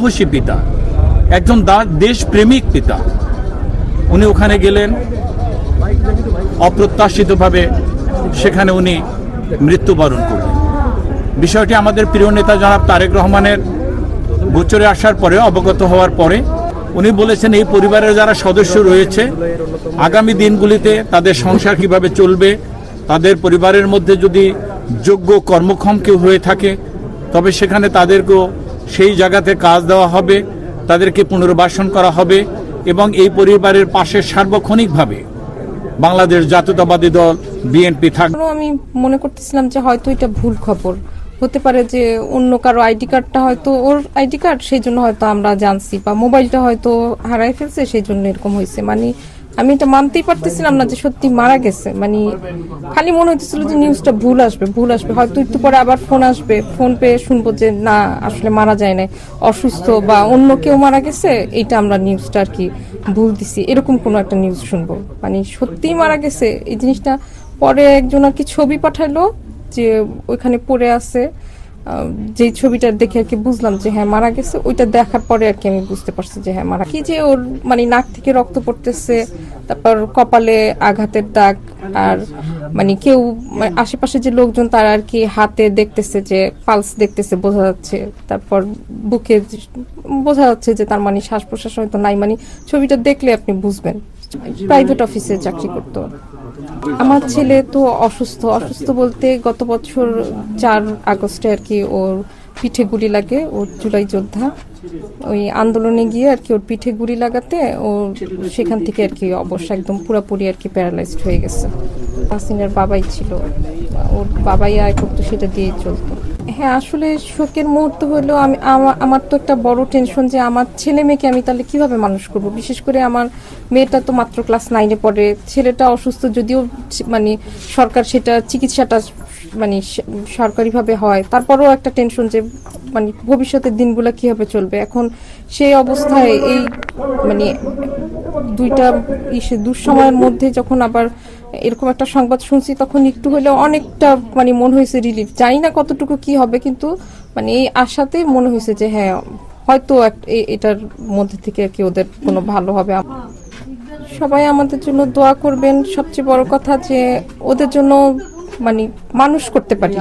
সাহসী পিতা, একজন দেশপ্রেমিক পিতা। উনি ওখানে গেলেন, অপ্রত্যাশিতভাবে সেখানে উনি মৃত্যুবরণ করলেন। বিষয়টি আমাদের প্রিয় নেতা জনাব তারেক রহমানের গোচরে আসার পরে, অবগত হওয়ার পরে উনি বলেছেন এই পরিবারের যারা সদস্য রয়েছে আগামী দিনগুলিতে তাদের সংসার কিভাবে চলবে, তাদের পরিবারের মধ্যে যদি যোগ্য কর্মক্ষম কেউ হয়ে থাকে তবে সেখানে তাদেরকেও সেই জায়গাতে কাজ দেওয়া হবে, তাদেরকে পুনর্বাসন করা হবে এবং এই পরিবারের পাশে সার্বক্ষণিকভাবে বাংলাদেশ জাতীয়তাবাদী দল বিএনপি থাকবে। আমি মনে করতেছিলাম যে হয়তো এটা ভুল খবর হতে পারে, যে অন্য কারো আইডি কার্ডটা হয়তো ওর আইডি কার্ড, সেই জন্য হয়তো আমরা জানছি, বা মোবাইলটা হয়তো হারাই ফেলছে সেই জন্য এরকম হয়েছে। মানে আমি এটা মানতেই পারতেছিলাম না যে সত্যি মারা গেছে। মানে খালি মনে হইতেছিল যে নিউজটা ভুল আসবে, হয়তো একটু পরে আবার ফোন আসবে, ফোন পেয়ে শুনবো যে না আসলে মারা যায় নাই, অসুস্থ বা অন্য কেউ মারা গেছে, এইটা আমরা নিউজটা আর কি ভুল দিছি, এরকম কোনো একটা নিউজ শুনবো। মানে সত্যিই মারা গেছে এই জিনিসটা। পরে একজন আর কি ছবি পাঠালো যে ওইখানে পড়ে আছে, যে ছবিটা দেখে আর কি বুঝলাম যে হ্যাঁ মারা গেছে। ওইটা দেখার পরে আর কি আমি বুঝতে পারছি যে হ্যাঁ মারা। কি যে ওর মানে নাক থেকে রক্ত পড়তেছে, তারপর কপালে আঘাতের দাগ, আর মানে কেউ আশেপাশে যে লোকজন তারা আর কি হাতে দেখতেছে যে পালস দেখতেছে, বোঝা যাচ্ছে, তারপর বুকে বোঝা যাচ্ছে যে তার মানে শ্বাস প্রশ্বাস হয়তো নাই। মানে ছবিটা দেখলে আপনি বুঝবেন। প্রাইভেট অফিসে চাকরি করতো। আমার ছেলে তো অসুস্থ বলতে গত বছর 4 আগস্টে আর কি ওর পিঠে গুলি লাগে। ওর জুলাই যোদ্ধা, ওই আন্দোলনে গিয়ে আর কি ওর পিঠে গুলি লাগাতে ও সেখান থেকে আর কি অবশ্য একদম পুরোপুরি আর কি প্যারালাইজড হয়ে গেছে। হাসিনার বাবাই ছিল, ওর বাবাই আয় করতো, সেটা দিয়েই চলতো। হ্যাঁ আসলে শোকের মুহূর্ত হলো। আমার তো একটা বড় টেনশন যে আমার ছেলে মেয়েকে আমি তাহলে কিভাবে মানুষ করব। বিশেষ করে আমার মেয়েটা তো মাত্র ক্লাস 9-এ পড়ে, ছেলেটা অসুস্থ, যদিও মানে সরকার সেটা চিকিৎসাটা মানে সরকারিভাবে হয়, তারপরেও একটা টেনশন যে মানে ভবিষ্যতের দিনগুলো কিভাবে চলবে। এখন সেই অবস্থায় এই মানে দুইটা দুঃসময়ের মধ্যে যখন আবার এরকম একটা সংবাদ শুনছি, তখন একটু হলেও অনেকটা মানে মনে হয়েছে রিলিফ। জানি না কতটুকু কি হবে, কিন্তু মানে এই আশাতে মনে হয়েছে যে হ্যাঁ হয়তো এটার মধ্যে থেকে আর কি ওদের কোনো ভালো হবে। সবাই আমাদের জন্য দোয়া করবেন। সবচেয়ে বড় কথা যে ওদের জন্য মানে মানুষ করতে পারি।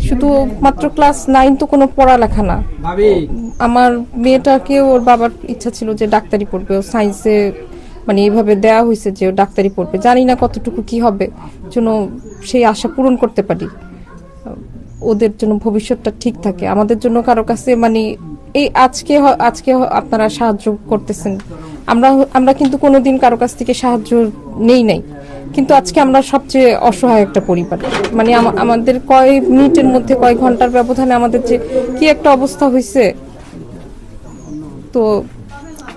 শুধু মাত্র ক্লাস 9 তো কোনো পড়ালেখা না। আমার মেয়েটাকে ওর বাবার ইচ্ছা ছিল যে ডাক্তারি পড়বে, ও সায়েন্সে মানে এইভাবে দেয়া হয়েছে যে ও ডাক্তারি পড়বে। জানি না কতটুকু কি হবে, যেন সেই আশা পূরণ করতে পারি, ওদের জন্য ভবিষ্যৎটা ঠিক থাকে। আমাদের জন্য কারো কাছে মানে এই আজকে আপনারা সাহায্য করতেছেন, আমরা কিন্তু কোনোদিন কারো কাছ থেকে সাহায্য নাই, কিন্তু আজকে আমরা সবচেয়ে অসহায় একটা পরিবার। মানে আমাদের কয়েক মিনিটের মধ্যে, কয়েক ঘন্টার ব্যবধানে আমাদের যে কি একটা অবস্থা হয়েছে। তো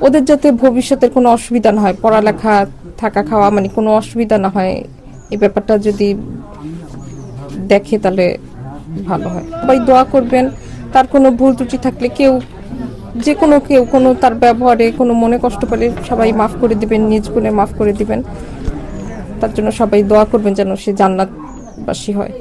ওদের যাতে ভবিষ্যতের কোনো অসুবিধা না হয়, পড়ালেখা থাকা খাওয়া মানে কোনো অসুবিধা না হয়, এই ব্যাপারটা যদি দেখে তাহলে ভালো হয়। সবাই দোয়া করবেন। তার কোনো ভুল ত্রুটি থাকলে কেউ কোনো তার ব্যবহারে কোনো মনে কষ্ট পেলে সবাই মাফ করে দিবেন, নিজ গুণে মাফ করে দিবেন। তার জন্য সবাই দোয়া করবেন যেন সে জান্নাতবাসী হয়।